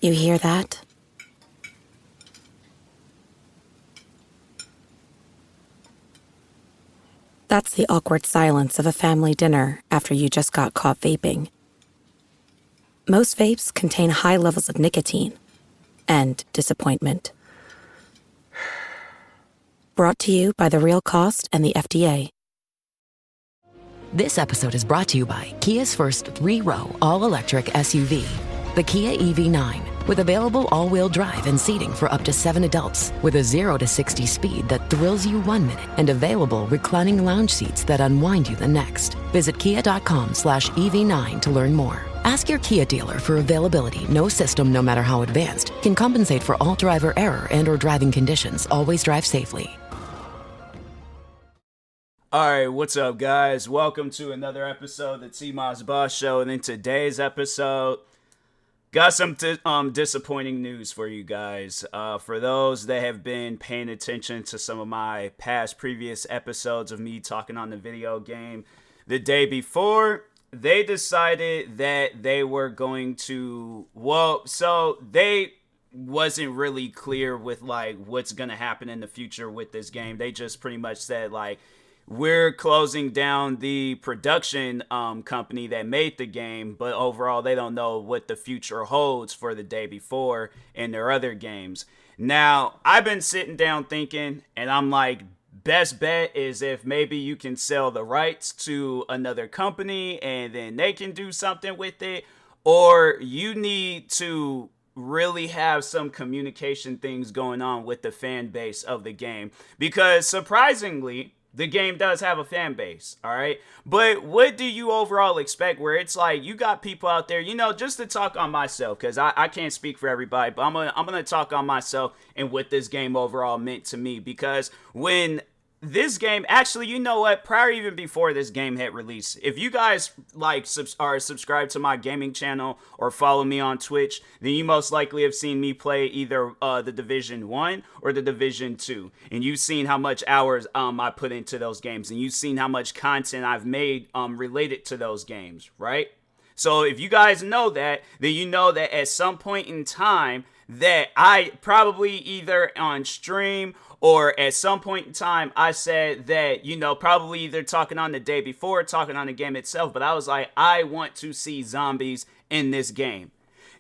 You hear that? That's the awkward silence of a family dinner after you just got caught vaping. Most vapes contain high levels of nicotine and disappointment. Brought to you by The Real Cost and the FDA. This episode is brought to you by Kia's first 3-row all-electric SUV, the Kia EV9, with available all-wheel drive and seating for up to 7 adults, with a 0 to 60 speed that thrills you 1 minute, and available reclining lounge seats that unwind you the next. Visit kia.com/EV9 to learn more. Ask your Kia dealer for availability. No system, no matter how advanced, can compensate for all driver error and or driving conditions. Always drive safely. Alright, what's up guys? Welcome to another episode of the TMossBoss Show, and in today's episode, got some disappointing news for you guys. For those that have been paying attention to some of my previous episodes of me talking on the video game the day before, they decided that they were going to, they wasn't really clear with like what's gonna happen in the future with this game. They just pretty much said like, we're closing down the production company that made the game, but overall they don't know what the future holds for the day before and their other games. Now, I've been sitting down thinking, and I'm like, best bet is if maybe you can sell the rights to another company and then they can do something with it, or you need to really have some communication things going on with the fan base of the game, because surprisingly, the game does have a fan base, all right? But what do you overall expect where it's like you got people out there, you know, just to talk on myself, because I can't speak for everybody, but I'm gonna talk on myself and what this game overall meant to me. Because when this game, actually, you know what, prior even before this game had released, if you guys like are subscribed to my gaming channel or follow me on Twitch, then you most likely have seen me play either the Division 1 or the Division 2, and you've seen how much hours I put into those games, and you've seen how much content I've made related to those games, right? So if you guys know that, then you know that at some point in time that I probably either on stream or at some point in time, I said that, you know, probably either talking on the day before, talking on the game itself, but I was like, I want to see zombies in this game.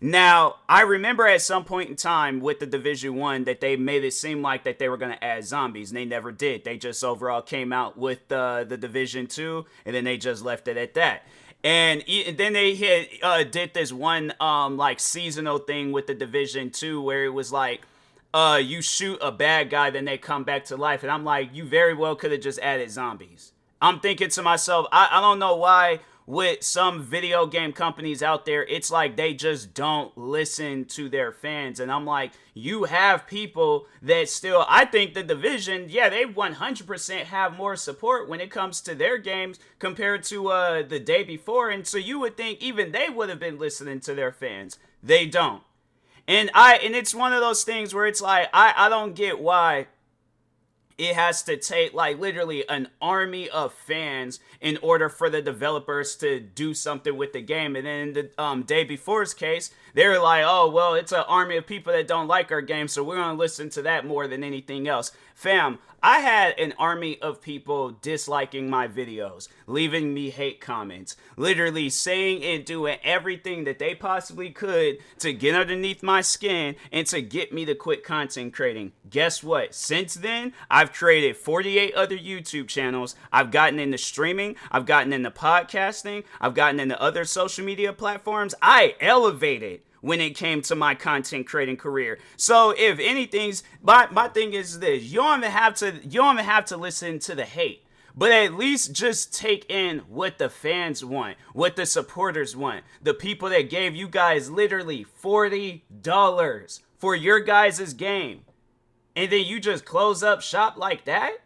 Now, I remember at some point in time with the Division 1 that they made it seem like that they were going to add zombies, and they never did. They just overall came out with the Division 2, and then they just left it at that. And then they did this one like seasonal thing with the Division 2 where it was like, you shoot a bad guy, then they come back to life. And I'm like, you very well could have just added zombies. I'm thinking to myself, I don't know why with some video game companies out there, it's like they just don't listen to their fans. And I'm like, you have people that still, I think the Division, yeah, they 100% have more support when it comes to their games compared to the day before. And so you would think even they would have been listening to their fans. They don't. And it's one of those things where it's like, I don't get why it has to take like literally an army of fans in order for the developers to do something with the game. And then in the day before's case, they're like, oh, well, it's an army of people that don't like our game, so we're going to listen to that more than anything else. Fam, I had an army of people disliking my videos, leaving me hate comments, literally saying and doing everything that they possibly could to get underneath my skin and to get me to quit content creating. Guess what? Since then, I've created 48 other YouTube channels. I've gotten into streaming. I've gotten into podcasting. I've gotten into other social media platforms. I elevated when it came to my content creating career. So if anything's, my thing is this, you don't even have to listen to the hate, but at least just take in what the fans want, what the supporters want, the people that gave you guys literally $40 for your guys' game, and then you just close up shop like that?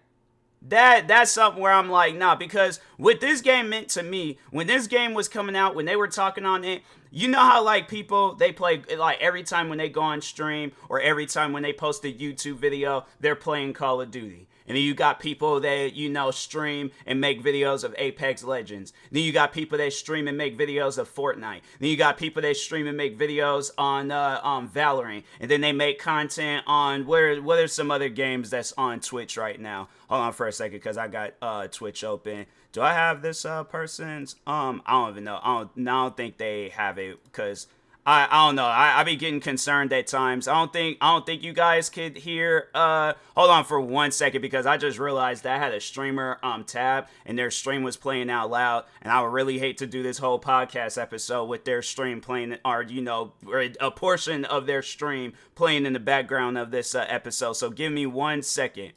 That's something where I'm like, nah, because what this game meant to me, when this game was coming out, when they were talking on it, you know how like people, they play, like every time when they go on stream or every time when they post a YouTube video, they're playing Call of Duty. And then you got people that, stream and make videos of Apex Legends. Then you got people that stream and make videos of Fortnite. Then you got people that stream and make videos on Valorant. And then they make content on, what are some other games that's on Twitch right now? Hold on for a second, because I got Twitch open. Do I have this person's? I don't even know. I don't think they have it, because I don't know. I be getting concerned at times. I don't think you guys could hear. Hold on for 1 second, because I just realized that I had a streamer tab and their stream was playing out loud, and I would really hate to do this whole podcast episode with their stream playing, or a portion of their stream playing in the background of this episode. So give me 1 second.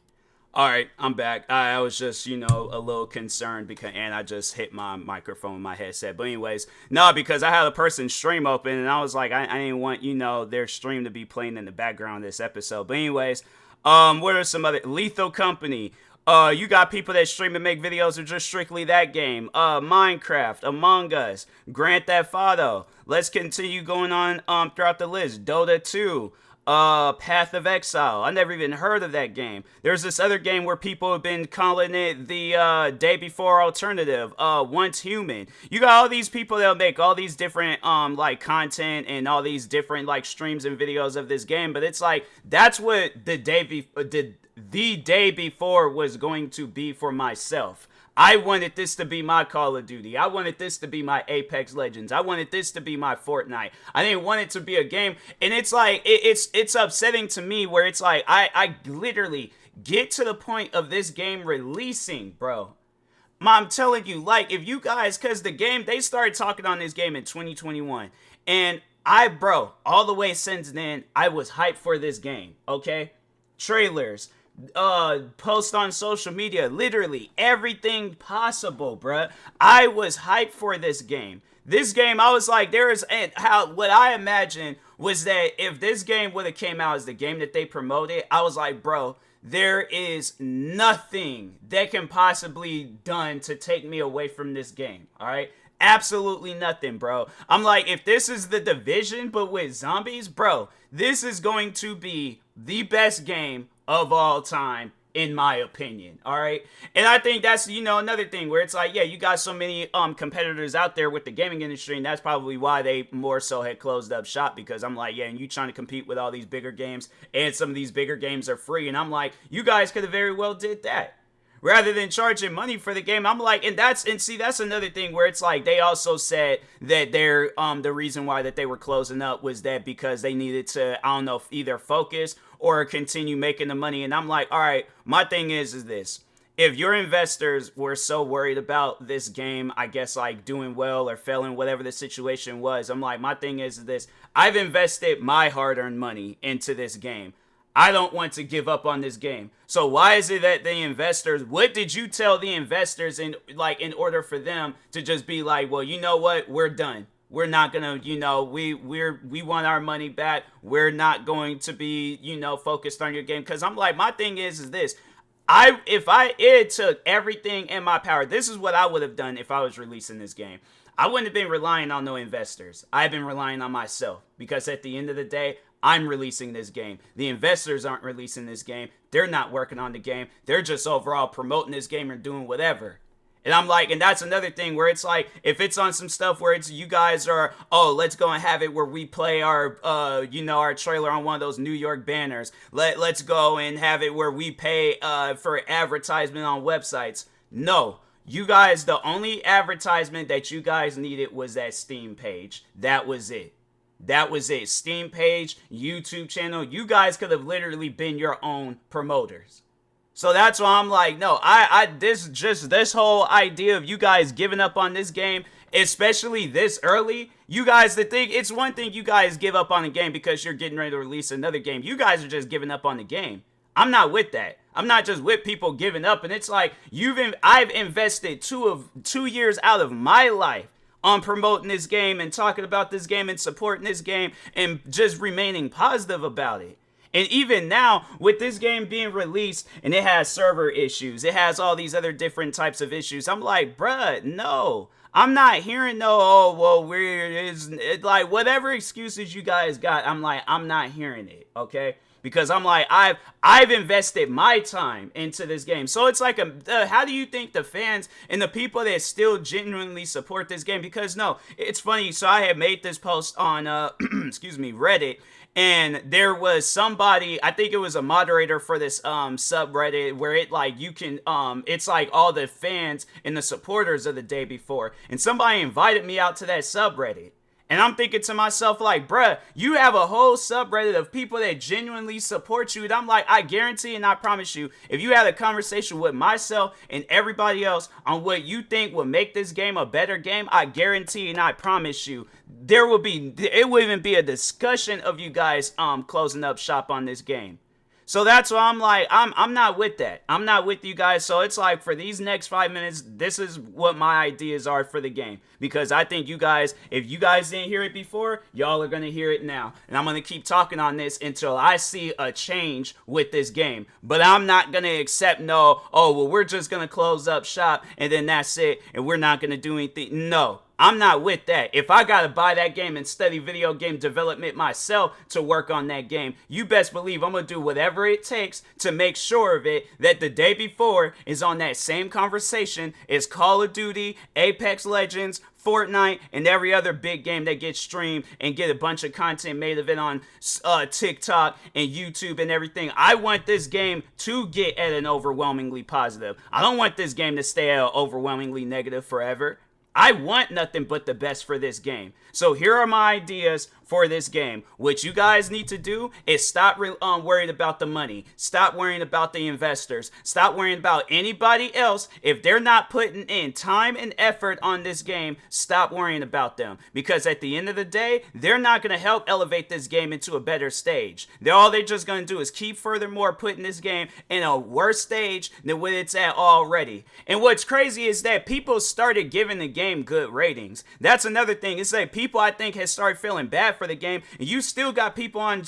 All right, I'm back. I was just, a little concerned and I just hit my microphone with my headset. But anyways, no, because I had a person's stream open and I was like, I didn't want, their stream to be playing in the background of this episode. But anyways, what are some other? Lethal Company. You got people that stream and make videos of just strictly that game. Minecraft, Among Us, Grand Theft Auto. Let's continue going on throughout the list. Dota 2. Path of Exile. I never even heard of that game. There's this other game where people have been calling it the Day Before alternative. Once Human. You got all these people that'll make all these different content and all these different streams and videos of this game, but it's like that's what the day before was going to be for myself. I wanted this to be my Call of Duty. I wanted this to be my Apex Legends. I wanted this to be my Fortnite. I didn't want it to be a game. And it's like, it's upsetting to me where it's like, I literally get to the point of this game releasing, bro. I'm telling you, if you guys, because the game, they started talking on this game in 2021. And all the way since then, I was hyped for this game, okay? Trailers, post on social media, literally everything possible, bruh. I was hyped for this game. This game, I was like, what I imagined was that if this game would have came out as the game that they promoted, I was like, bro, there is nothing that can possibly done to take me away from this game, all right? Absolutely nothing, bro. I'm like, if this is The Division, but with zombies, bro, this is going to be the best game of all time, in my opinion, all right? And I think that's, another thing where it's like, yeah, you got so many competitors out there with the gaming industry, and that's probably why they more so had closed up shop, because I'm like, yeah, and you trying to compete with all these bigger games, and some of these bigger games are free, and I'm like, you guys could have very well did that. Rather than charging money for the game, I'm like, that's another thing where it's like, they also said that the reason why that they were closing up was that because they needed to, I don't know, either focus or continue making the money. And I'm like, all right, my thing is this. If your investors were so worried about this game, I guess doing well or failing, whatever the situation was, I'm like, my thing is this. I've invested my hard-earned money into this game. I don't want to give up on this game. So why is it that the investors, what did you tell the investors in order for them to just be like, well, you know what? We're done. We're not going to, we want our money back. We're not going to be, focused on your game. Cause I'm like, my thing is this. It took everything in my power. This is what I would have done if I was releasing this game. I wouldn't have been relying on no investors. I've been relying on myself, because at the end of the day, I'm releasing this game. The investors aren't releasing this game. They're not working on the game. They're just overall promoting this game and doing whatever. And I'm like, and that's another thing where it's like, if it's on some stuff where it's you guys are, oh, let's go and have it where we play our, our trailer on one of those New York banners. Let's go and have it where we pay for advertisement on websites. No. You guys, the only advertisement that you guys needed was that Steam page. That was it. That was it. Steam page, YouTube channel. You guys could have literally been your own promoters. So that's why I'm like, no, this whole idea of you guys giving up on this game, especially this early, you guys, it's one thing you guys give up on the game because you're getting ready to release another game. You guys are just giving up on the game. I'm not with that. I'm not just with people giving up. And it's like, I've invested 2 years out of my life on promoting this game and talking about this game and supporting this game and just remaining positive about it. And even now, with this game being released and it has server issues, it has all these other different types of issues, I'm like, bruh, no. I'm not hearing whatever excuses you guys got, I'm like, I'm not hearing it, okay? because I'm like, I've invested my time into this game. So it's like, how do you think the fans and the people that still genuinely support this game? Because no, it's funny. So I had made this post on, excuse me, Reddit. And there was somebody, I think it was a moderator for this subreddit, where it like you can it's like all the fans and the supporters of the day before. And somebody invited me out to that subreddit. And I'm thinking to myself, like, bruh, you have a whole subreddit of people that genuinely support you. And I'm like, I guarantee and I promise you, if you had a conversation with myself and everybody else on what you think would make this game a better game, I guarantee and I promise you, it would even be a discussion of you guys closing up shop on this game. So that's why I'm like, I'm not with that. I'm not with you guys. So it's like, for these next 5 minutes, this is what my ideas are for the game. Because I think you guys, if you guys didn't hear it before, y'all are going to hear it now. And I'm going to keep talking on this until I see a change with this game. But I'm not going to accept we're just going to close up shop and then that's it. And we're not going to do anything. No. I'm not with that. If I gotta buy that game and study video game development myself to work on that game, you best believe I'm gonna do whatever it takes to make sure of it that the day before is on that same conversation as Call of Duty, Apex Legends, Fortnite, and every other big game that gets streamed and get a bunch of content made of it on TikTok and YouTube and everything. I want this game to get at an overwhelmingly positive. I don't want this game to stay at overwhelmingly negative forever. I want nothing but the best for this game. So here are my ideas for this game. What you guys need to do is stop worrying about the money. Stop worrying about the investors. Stop worrying about anybody else. If they're not putting in time and effort on this game, stop worrying about them. Because at the end of the day, they're not going to help elevate this game into a better stage. All they're just going to do is keep furthermore putting this game in a worse stage than what it's at already. And what's crazy is that people started giving the game good ratings. That's another thing. It's like people, I think, has started feeling bad for the game, and you still got people on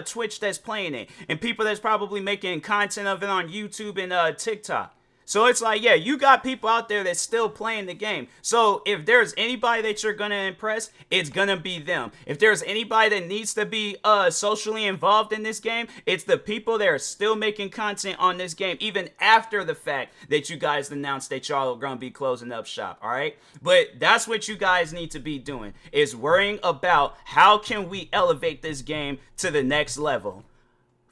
Twitch that's playing it, and people that's probably making content of it on YouTube and TikTok. So it's like, yeah, you got people out there that's still playing the game. So if there's anybody that you're going to impress, it's going to be them. If there's anybody that needs to be socially involved in this game, it's the people that are still making content on this game, even after the fact that you guys announced that y'all are going to be closing up shop, all right? But that's what you guys need to be doing, is worrying about how can we elevate this game to the next level.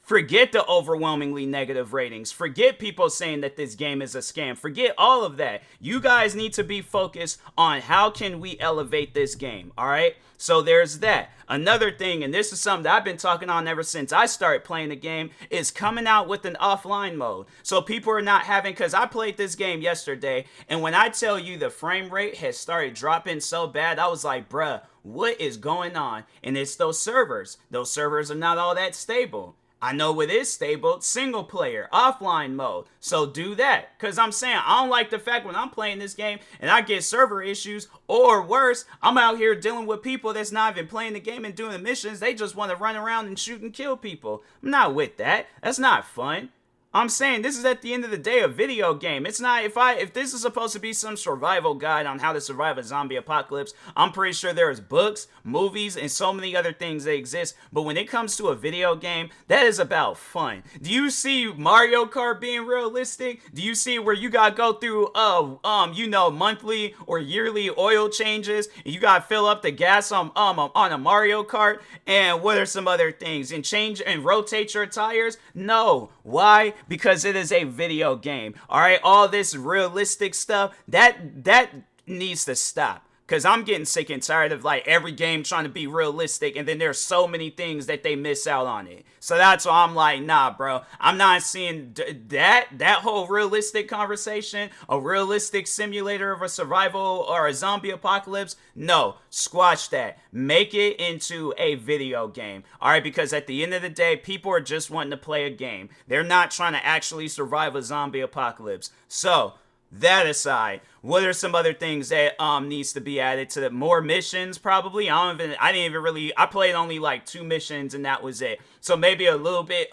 Forget the overwhelmingly negative ratings. Forget people saying that this game is a scam. Forget all of that. You guys need to be focused on how can we elevate this game, all right? So there's that. Another thing, and this is something that I've been talking on ever since I started playing the game, is coming out with an offline mode. So people are not having, because I played this game yesterday, and when I tell you the frame rate has started dropping so bad, I was like, bruh, what is going on? And it's those servers. Those servers are not all that stable. I know what is stable, single player, offline mode. So do that. Because I'm saying, I don't like the fact when I'm playing this game and I get server issues, or worse, I'm out here dealing with people that's not even playing the game and doing the missions. They just want to run around and shoot and kill people. I'm not with that. That's not fun. I'm saying this is at the end of the day a video game. It's not, if this is supposed to be some survival guide on how to survive a zombie apocalypse, I'm pretty sure there's books, movies, and so many other things that exist. But when it comes to a video game, that is about fun. Do you see Mario Kart being realistic? Do you see where you gotta go through monthly or yearly oil changes, and you gotta fill up the gas on a Mario Kart? And what are some other things? And change and rotate your tires? No. Why? Because it is a video game. All right, all this realistic stuff, that needs to stop. Because I'm getting sick and tired of like every game trying to be realistic, and then there's so many things that they miss out on it. So that's why I'm like, nah, bro. I'm not seeing that whole realistic conversation, a realistic simulator of a survival or a zombie apocalypse. No, squash that. Make it into a video game. All right, because at the end of the day, people are just wanting to play a game. They're not trying to actually survive a zombie apocalypse. So that aside, what are some other things that needs to be added to the more missions? Probably. I didn't even really. I played only like 2 missions and that was it. So maybe a little bit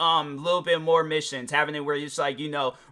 more missions, having it where it's like,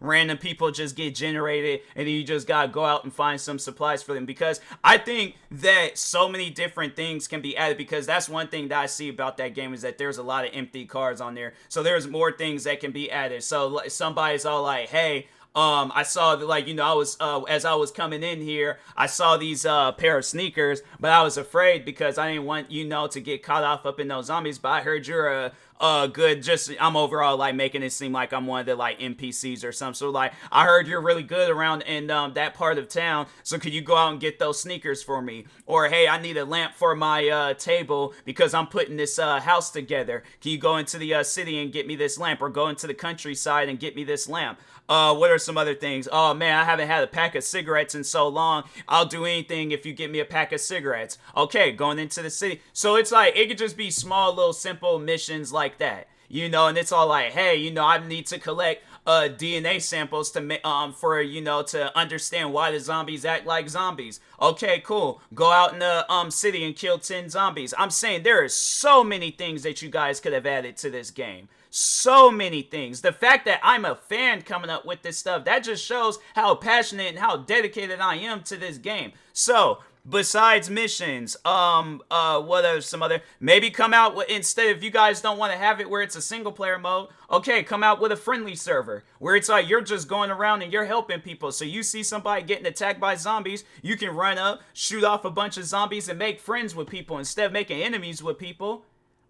random people just get generated and then you just gotta go out and find some supplies for them. Because I think that so many different things can be added, because that's one thing that I see about that game is that there's a lot of empty cards on there. So there's more things that can be added. So like, somebody's all like, hey, I saw that, like, I was, as I was coming in here, I saw these, pair of sneakers, but I was afraid because I didn't want, to get caught off up in those zombies, but I heard you're I'm overall, like, making it seem like I'm one of the, like, NPCs or something, so, like, I heard you're really good around in, that part of town, so could you go out and get those sneakers for me? Or, hey, I need a lamp for my, table, because I'm putting this, house together. Can you go into the, city and get me this lamp? Or go into the countryside and get me this lamp? What are some other things? Oh man, I haven't had a pack of cigarettes in so long. I'll do anything if you get me a pack of cigarettes. Okay, going into the city. So it's like, it could just be small, little, simple missions like that. And it's all like, hey, I need to collect DNA samples to for to understand why the zombies act like zombies. Okay, cool. Go out in the city and kill 10 zombies. I'm saying there are so many things that you guys could have added to this game. So many things. The fact that I'm a fan coming up with this stuff, that just shows how passionate and how dedicated I am to this game. So, besides missions, what are some other, maybe come out with, instead, if you guys don't want to have it where it's a single player mode, okay, come out with a friendly server where it's like you're just going around and you're helping people. So you see somebody getting attacked by zombies, you can run up, shoot off a bunch of zombies and make friends with people instead of making enemies with people.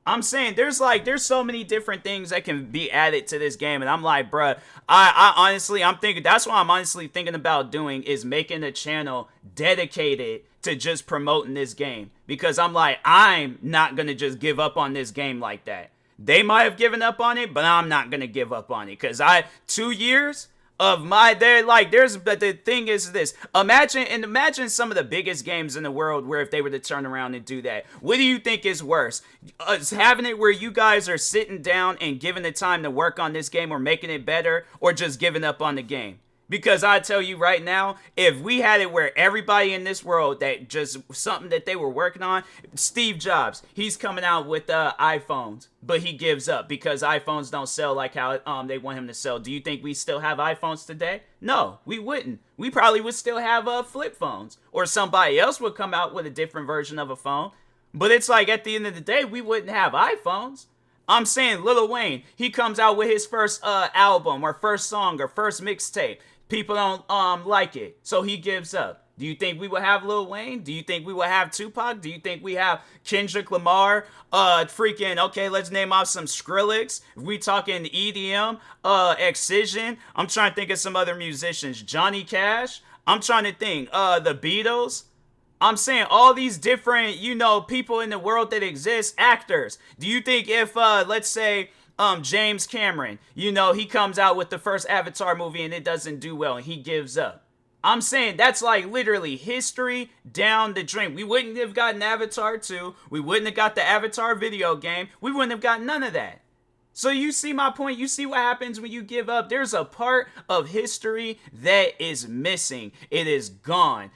I'm saying there's so many different things that can be added to this game, and I'm like, bruh, I honestly, that's what I'm honestly thinking about doing, is making a channel dedicated to just promoting this game, because I'm like, I'm not gonna just give up on this game like that. They might have given up on it, but I'm not gonna give up on it, because 2 years of but the thing is this, imagine some of the biggest games in the world where if they were to turn around and do that, what do you think is worse? Having it where you guys are sitting down and giving the time to work on this game or making it better, or just giving up on the game? Because I tell you right now, if we had it where everybody in this world, that just something that they were working on, Steve Jobs, he's coming out with iPhones, but he gives up because iPhones don't sell like how they want him to sell. Do you think we still have iPhones today? No, we wouldn't. We probably would still have flip phones, or somebody else would come out with a different version of a phone. But it's like, at the end of the day, we wouldn't have iPhones. I'm saying Lil Wayne, he comes out with his first album or first song or first mixtape. People don't like it, so he gives up. Do you think we will have Lil Wayne? Do you think we will have Tupac? Do you think we have Kendrick Lamar? Okay, let's name off some Skrillex. If we talking EDM, Excision. I'm trying to think of some other musicians. Johnny Cash. I'm trying to think. The Beatles. I'm saying all these different, people in the world that exist, actors. Do you think if, let's say, James Cameron, he comes out with the first Avatar movie and it doesn't do well and he gives up? I'm saying that's like literally history down the drain. We wouldn't have gotten Avatar 2. We wouldn't have got the Avatar video game. We wouldn't have got none of that. So you see my point? You see what happens when you give up? There's a part of history that is missing. It is gone.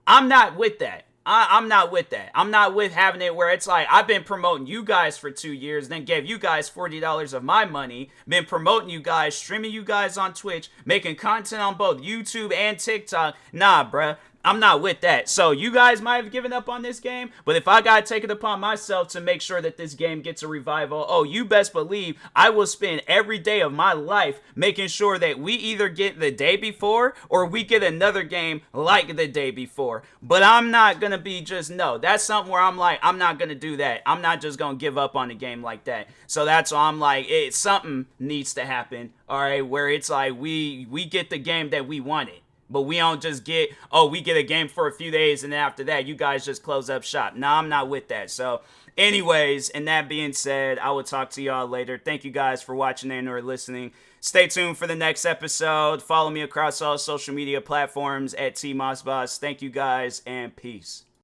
I'm not with that. I'm not with that. I'm not with having it where it's like, I've been promoting you guys for 2 years, then gave you guys $40 of my money, been promoting you guys, streaming you guys on Twitch, making content on both YouTube and TikTok. Nah, bruh. I'm not with that. So you guys might have given up on this game, but if I gotta take it upon myself to make sure that this game gets a revival, oh, you best believe I will spend every day of my life making sure that we either get the day before or we get another game like the day before. But I'm not gonna be no, that's something where I'm like, I'm not gonna do that. I'm not just gonna give up on a game like that. So that's why I'm like, something needs to happen, all right, where it's like we get the game that we wanted. But we don't just we get a game for a few days and then after that, you guys just close up shop. Nah, I'm not with that. So anyways, and that being said, I will talk to y'all later. Thank you guys for watching and or listening. Stay tuned for the next episode. Follow me across all social media platforms at TMossBoss. Thank you guys and peace.